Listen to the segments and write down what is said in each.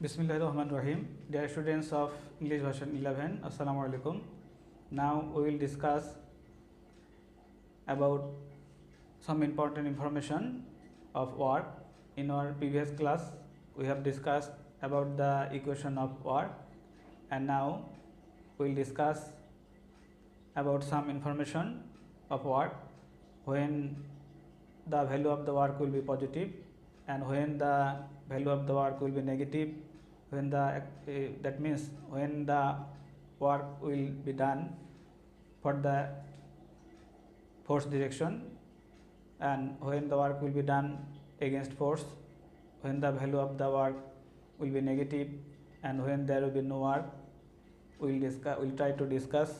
Bismillahirrahmanirrahim. Dear students of English version 11, Assalamu alaikum. Now we will discuss about some important information of work. In our previous class, we have discussed about the equation of work, and now we will discuss about some information of work when the value of the work will be positive and when the value of the work will be negative, when the that means when the work will be done for the force direction and when the work will be done against force, when the value of the work will be negative and when there will be no work. We'll try to discuss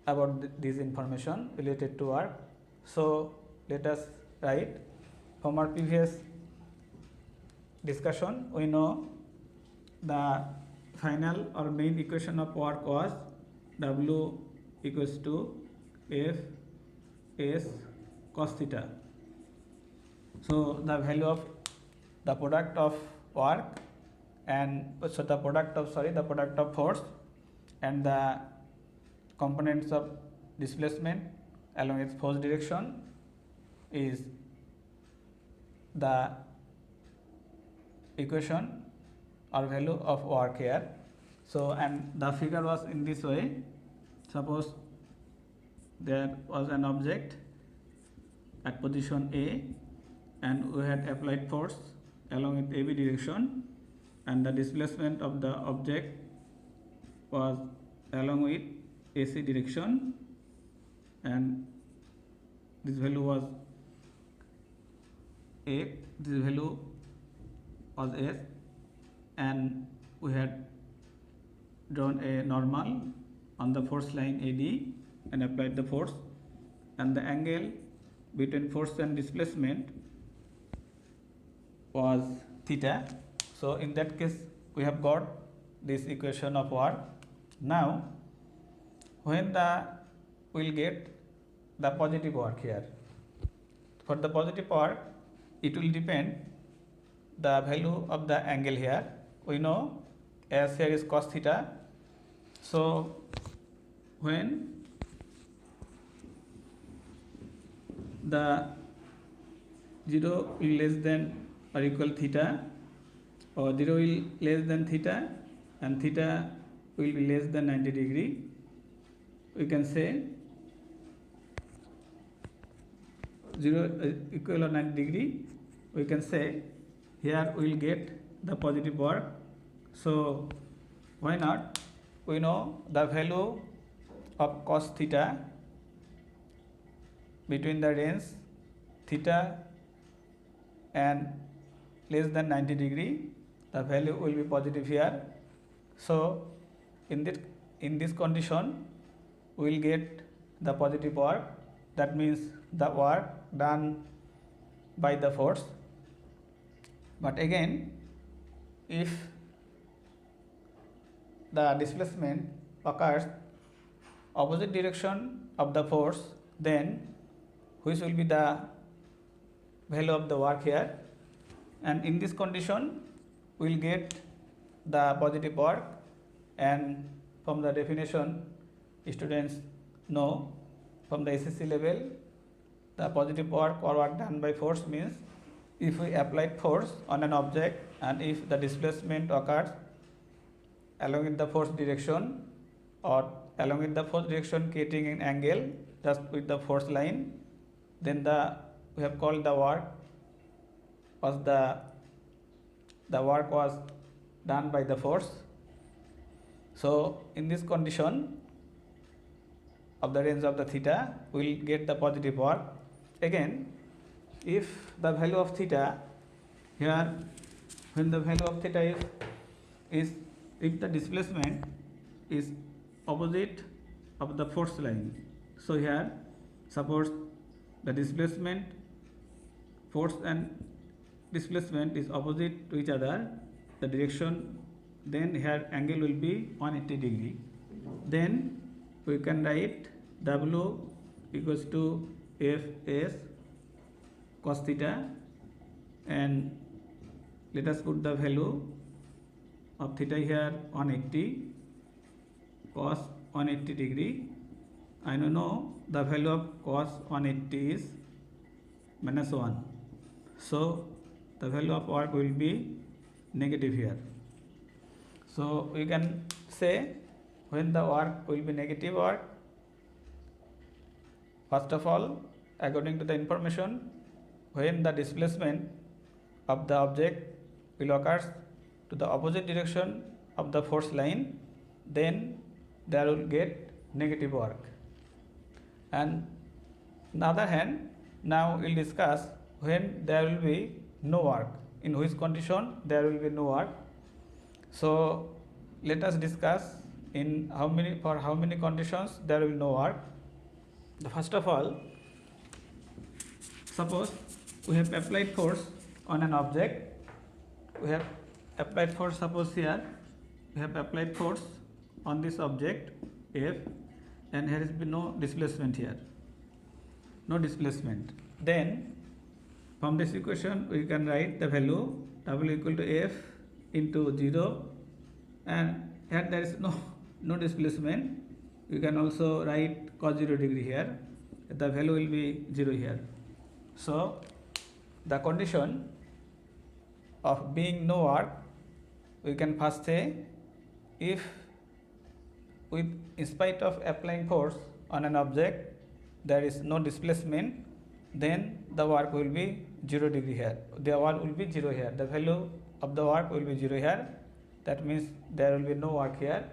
about this information related to work. So let us write. From our previous discussion, we know the final or main equation of work was W equals to F S cos theta. So the value of the product of work and the product of force and the components of displacement along its force direction is the equation or value of work here. So, and the figure was in this way. Suppose there was an object at position A and we had applied force along with AB direction, and the displacement of the object was along with AC direction, and this value was A, this value was S, and we had drawn a normal on the force line AD and applied the force, and the angle between force and displacement was theta. So in that case we have got this equation of work. Now when we'll get the positive work here. For the positive work, it will depend the value of the angle here. We know as here is cos theta. So when the 0 will less than or equal theta, or 0 will less than theta and theta will be less than 90 degree, we can say 0 equal or 90 degree, we can say here we will get the positive work. So why not? We know the value of cos theta between the range theta and less than 90 degree, the value will be positive here. So in this condition we will get the positive work. That means the work done by the force. But again, if the displacement occurs opposite direction of the force, then which will be the value of the work here, and in this condition we will get the positive work. And from the definition, students know from the SSC level, the positive work or work done by force means if we apply force on an object and if the displacement occurs along with the force direction or along with the force direction creating an angle just with the force line, then we have called the work was the work was done by the force. So in this condition of the range of the theta, we will get the positive work. Again, if the value of theta here, when the value of theta is if the displacement is opposite of the force line, so here suppose the displacement, force and displacement is opposite to each other, the direction, then here angle will be 180 degree. Then we can write W equals to Fs cos theta, and let us put the value of theta here 180 cos 180 degree. I know the value of cos 180 is minus 1. So the value of work will be negative here. So we can say when the work will be negative work, first of all, according to the information, when the displacement of the object will occur to the opposite direction of the force line, then there will get negative work. And on the other hand, now we will discuss when there will be no work, in which condition there will be no work. So let us discuss for how many conditions there will be no work. First of all, suppose we have applied force on an object. We have applied force, suppose here we have applied force on this object F, and here has been no displacement here, no displacement. Then from this equation we can write the value W equal to F into 0, and here there is no displacement. You can also write cos 0 degree here, the value will be 0 here. So the condition of being no work, we can first say, if in spite of applying force on an object there is no displacement, then the work will be 0 degree here, the work will be 0 here, the value of the work will be 0 here. That means there will be no work here.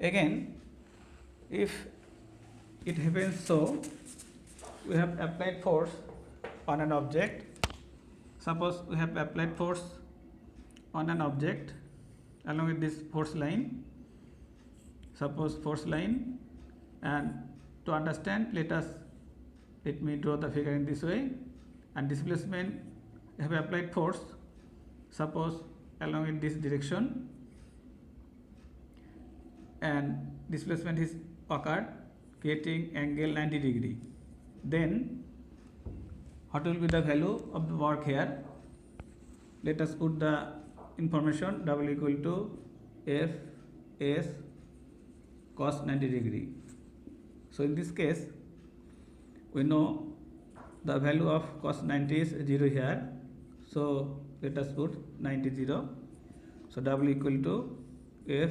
Again, if it happens so, we have applied force on an object. Suppose we have applied force on an object along with this force line, suppose force line, and to understand, let me draw the figure in this way. And displacement, we have applied force, suppose along in this direction, and displacement is occurred creating angle 90 degree. Then what will be the value of the work here? Let us put the information W equal to F S cos 90 degree. So in this case, we know the value of cos 90 is 0 here. So let us put 90 0. So W equal to F.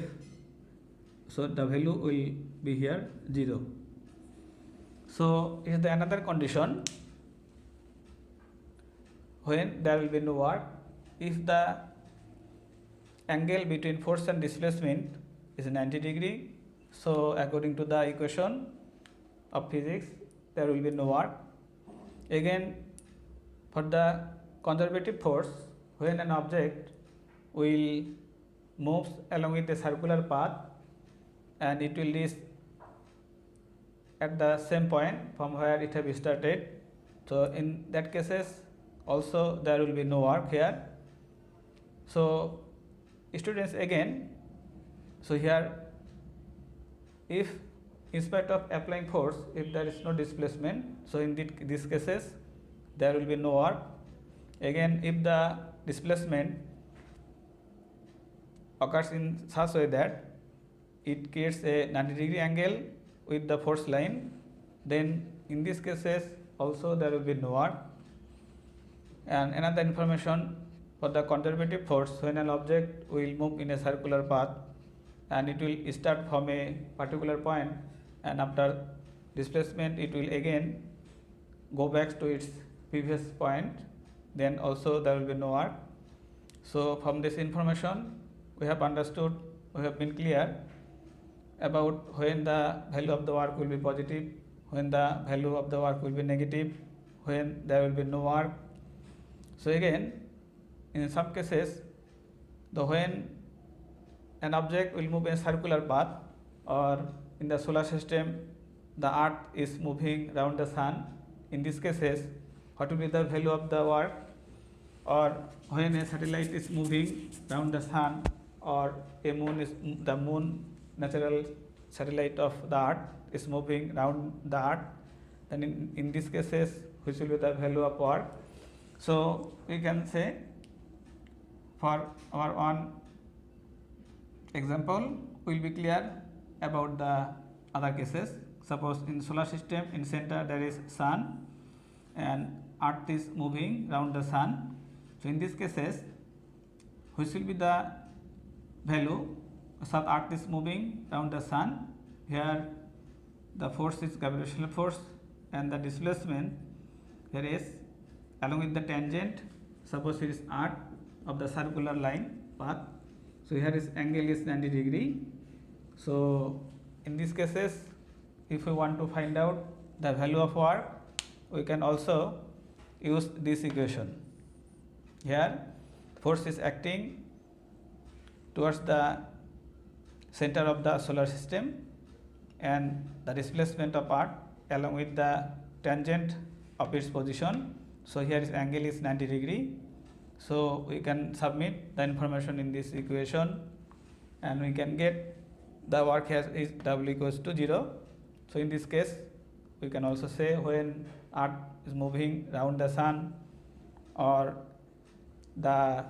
So the value will be here 0. So is the another condition when there will be no work, if the angle between force and displacement is 90 degree. So according to the equation of physics, there will be no work. Again, for the conservative force, when an object will move along with a circular path and it will reach at the same point from where it have started, so in that cases also there will be no work here. So students, again, so here if in spite of applying force, if there is no displacement, so in these cases there will be no work. Again, if the displacement occurs in such way that it creates a 90 degree angle with the force line, then in these cases also there will be no work. And another information, for the conservative force, when an object will move in a circular path and it will start from a particular point, and after displacement it will again go back to its previous point, then also there will be no work. So from this information we have understood, we have been clear about when the value of the work will be positive, when the value of the work will be negative, when there will be no work. So again, in some cases, when an object will move in a circular path, or in the solar system the earth is moving around the sun, in these cases what will be the value of the work? Or when a satellite is moving around the sun, or the moon natural satellite of the earth is moving around the earth, then in these cases which will be the value of work? So we can say for our one example will be clear about the other cases. Suppose in solar system, in center there is sun and earth is moving around the sun. So in these cases, which will be the value? So earth is moving around the sun. Here the force is gravitational force and the displacement here is along with the tangent. Suppose it is arc of the circular line path. So here is angle is 90 degree. So in these cases, if we want to find out the value of work, we can also use this equation. Here force is acting towards the center of the solar system and the displacement of earth along with the tangent of its position. So here is angle is 90 degree. So we can submit the information in this equation and we can get the work here is W equals to 0. So in this case we can also say when earth is moving around the sun or the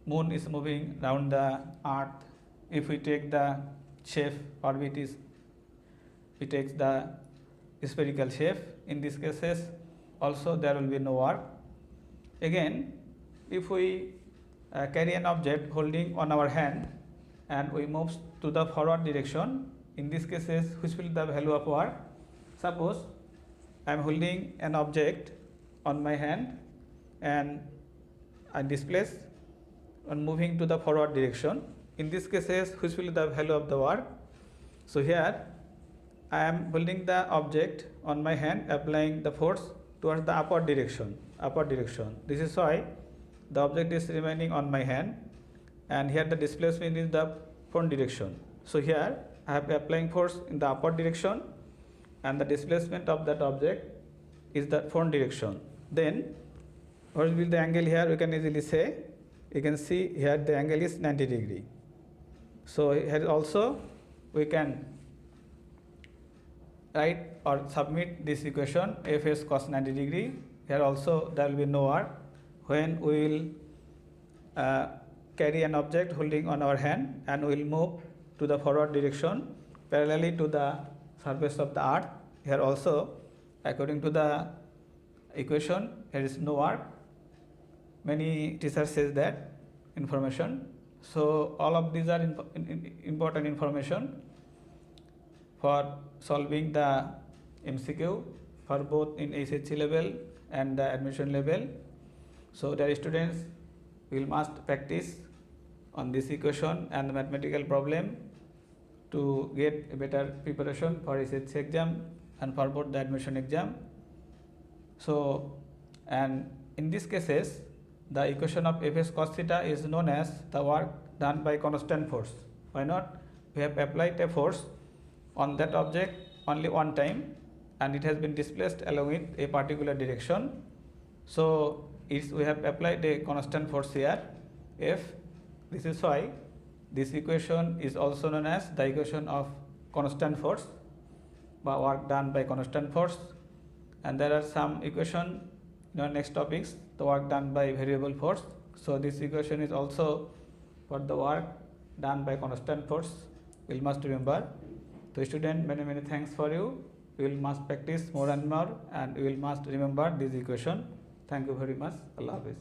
moon is moving around the earth, if we take the shape orbit is we take the spherical shape, in these cases also there will be no work. Again, if we carry an object holding on our hand and we move to the forward direction, in these cases which will be the value of work? Suppose I am holding an object on my hand and I displace and moving to the forward direction. In these cases which will be the value of the work? So here I am holding the object on my hand, applying the force towards the upward direction. This is why the object is remaining on my hand and here the displacement is the front direction. So here I have applying force in the upward direction and the displacement of that object is the front direction. Then what will be the angle here? We can easily say, you can see here the angle is 90 degree. So here also we can write or submit this equation Fs cos 90 degree. Here also there will be no work when we will carry an object holding on our hand and we will move to the forward direction parallelly to the surface of the earth. Here also according to the equation here is no work. Many teachers says that information. So all of these are important information for solving the MCQ for both in SHC level and the admission level. So dear students, we must practice on this equation and the mathematical problem to get a better preparation for SHC exam and for both the admission exam. So and in these cases the equation of Fs cos theta is known as the work done by constant force. Why not? We have applied a force on that object only one time and it has been displaced along with a particular direction. So we have applied a constant force here F. This is why this equation is also known as the equation of constant force, by work done by constant force. And there are some equation in our next topics, the work done by variable force. So this equation is also for the work done by constant force. We must remember. So student, many thanks for you. We will must practice more and more and we will must remember this equation. Thank you very much. Allah Hafiz.